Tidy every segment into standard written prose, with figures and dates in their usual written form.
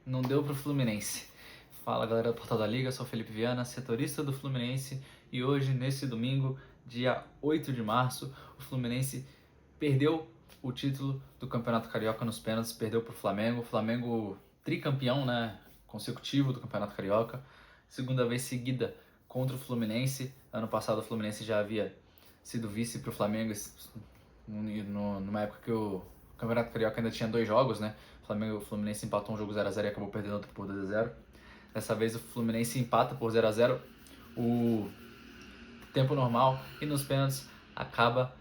Não deu pro Fluminense. Fala galera do Portal da Liga, sou Felipe Viana, setorista do Fluminense, e hoje, nesse domingo, dia 8 de março, o Fluminense perdeu o título do Campeonato Carioca nos pênaltis, perdeu pro Flamengo. O Flamengo tricampeão, né, consecutivo do Campeonato Carioca, segunda vez seguida contra o Fluminense. Ano passado o Fluminense já havia sido vice pro Flamengo numa época que o Campeonato Carioca ainda tinha 2 jogos, né? O Fluminense empatou um jogo 0x0 e acabou perdendo outro por 2x0. Dessa vez o Fluminense empata por 0x0 o tempo normal e nos pênaltis acaba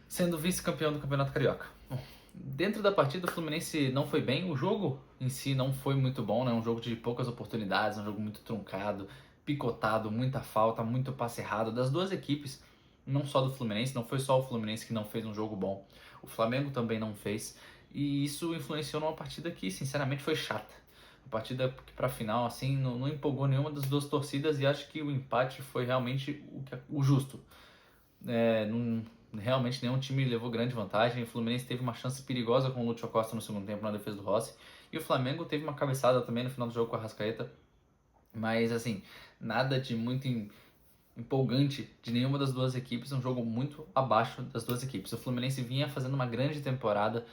sendo vice-campeão do Campeonato Carioca. Bom, dentro da partida o Fluminense não foi bem, o jogo em si não foi muito bom, né? Um jogo de poucas oportunidades, um jogo muito truncado, picotado, muita falta, muito passe errado das duas equipes, não só do Fluminense, não foi só o Fluminense que não fez um jogo bom, o Flamengo também não fez, e isso influenciou numa partida que sinceramente foi chata. Uma partida que pra final assim não empolgou nenhuma das duas torcidas, e acho que o empate foi realmente o justo. Realmente nenhum time levou grande vantagem. O Fluminense teve uma chance perigosa com o Lúcio Costa no segundo tempo na defesa do Rossi, e o Flamengo teve uma cabeçada também no final do jogo com a Arrascaeta, mas assim, nada de muito empolgante de nenhuma das duas equipes, um jogo muito abaixo das duas equipes. O Fluminense vinha fazendo uma grande temporada,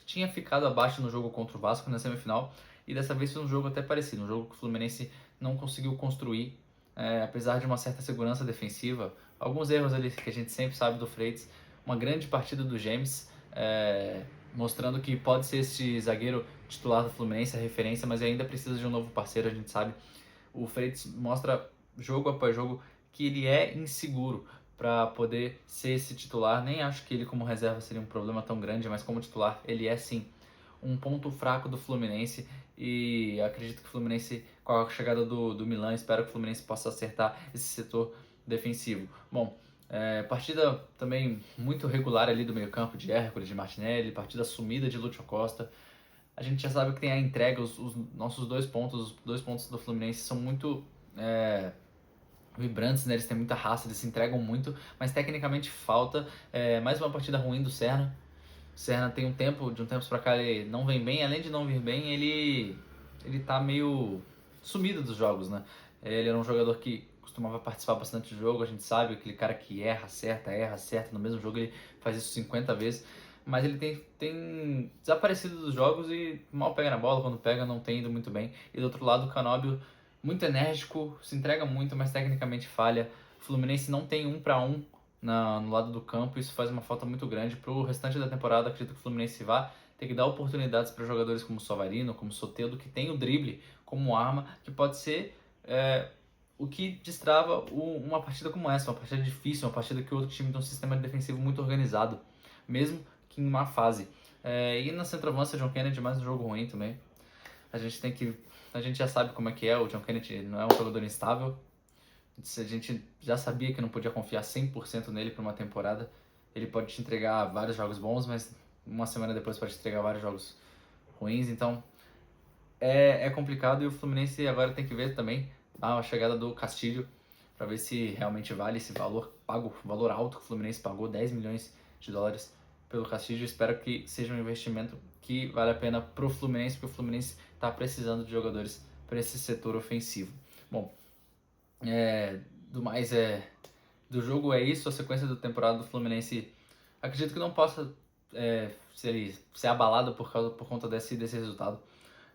tinha ficado abaixo no jogo contra o Vasco na semifinal, e dessa vez foi um jogo até parecido, um jogo que o Fluminense não conseguiu construir, apesar de uma certa segurança defensiva, alguns erros ali que a gente sempre sabe do Freitas, uma grande partida do James, mostrando que pode ser esse zagueiro titular do Fluminense, a referência, mas ainda precisa de um novo parceiro, a gente sabe. O Freitas mostra jogo após jogo que ele é inseguro para poder ser esse titular. Nem acho que ele como reserva seria um problema tão grande, mas como titular ele é sim um ponto fraco do Fluminense, e acredito que o Fluminense, com a chegada do Milan, espero que o Fluminense possa acertar esse setor defensivo. Bom, partida também muito regular ali do meio campo de Hércules, de Martinelli, partida sumida de Lúcio Costa. A gente já sabe que tem a entrega, os nossos 2 pontos, os 2 pontos do Fluminense são muito vibrantes, né? Eles têm muita raça, eles se entregam muito, mas tecnicamente falta. Mais uma partida ruim do Serna. O Serna tem de um tempo pra cá ele não vem bem, além de não vir bem, ele tá meio sumido dos jogos, né? Ele era um jogador que costumava participar bastante do jogo, a gente sabe, aquele cara que erra, acerta, no mesmo jogo ele faz isso 50 vezes, mas ele tem desaparecido dos jogos e mal pega na bola, quando pega não tem ido muito bem. E do outro lado o Canóbio, muito enérgico, se entrega muito, mas tecnicamente falha. O Fluminense não tem 1-1 no lado do campo, isso faz uma falta muito grande para o restante da temporada. Acredito que o Fluminense vá ter que dar oportunidades para jogadores como Sovarino, como Soteldo, que tem o drible como arma, que pode ser o que destrava uma partida como essa, uma partida difícil, uma partida que o outro time tem um sistema defensivo muito organizado, mesmo que em uma fase. E na centroavança, John Kennedy, mais um jogo ruim também. A gente já sabe como é que é, o John Kennedy não é um jogador instável. A gente já sabia que não podia confiar 100% nele para uma temporada. Ele pode te entregar vários jogos bons, mas uma semana depois pode te entregar vários jogos ruins. Então é complicado, e o Fluminense agora tem que ver também a chegada do Castilho para ver se realmente vale esse valor pago, valor alto que o Fluminense pagou, 10 milhões de dólares pelo Castilho. Espero que seja um investimento que vale a pena pro Fluminense, porque o Fluminense está precisando de jogadores para esse setor ofensivo. Bom, do mais do jogo é isso, a sequência da temporada do Fluminense acredito que não possa ser abalada por conta desse resultado.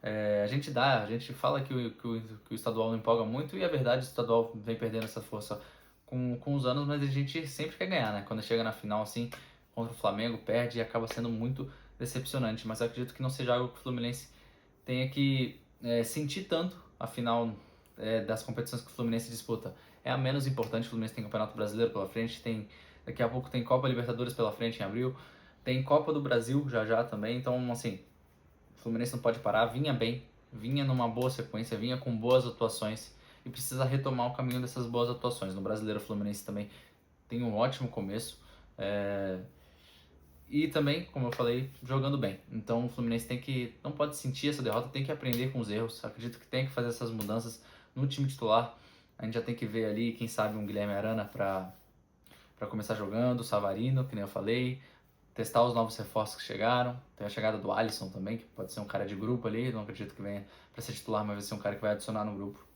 A gente fala que o estadual não empolga muito, e a verdade, o estadual vem perdendo essa força com os anos, mas a gente sempre quer ganhar, né? Quando chega na final assim, contra o Flamengo, perde e acaba sendo muito decepcionante, mas acredito que não seja algo que o Fluminense tenha que sentir tanto. A final das competições que o Fluminense disputa é a menos importante. O Fluminense tem Campeonato Brasileiro pela frente, daqui a pouco tem Copa Libertadores pela frente em abril, tem Copa do Brasil já também, então assim, o Fluminense não pode parar, vinha numa boa sequência, vinha com boas atuações e precisa retomar o caminho dessas boas atuações. No Brasileiro o Fluminense também tem um ótimo começo, e também, como eu falei, jogando bem. Então o Fluminense não pode sentir essa derrota, tem que aprender com os erros. Acredito que tem que fazer essas mudanças no time titular. A gente já tem que ver ali, quem sabe, um Guilherme Arana para começar jogando, o Savarino, que nem eu falei, testar os novos reforços que chegaram. Tem a chegada do Alisson também, que pode ser um cara de grupo ali, não acredito que venha para ser titular, mas vai ser um cara que vai adicionar no grupo.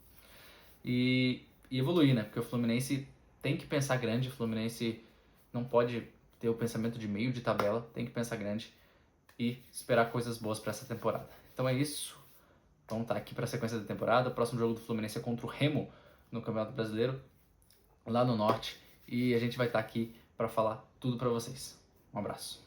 E evoluir, né? Porque o Fluminense tem que pensar grande, o Fluminense não pode ter o pensamento de meio de tabela, tem que pensar grande e esperar coisas boas para essa temporada. Então é isso. Vamos estar aqui para a sequência da temporada. O próximo jogo do Fluminense é contra o Remo no Campeonato Brasileiro, lá no Norte. E a gente vai estar aqui para falar tudo para vocês. Um abraço.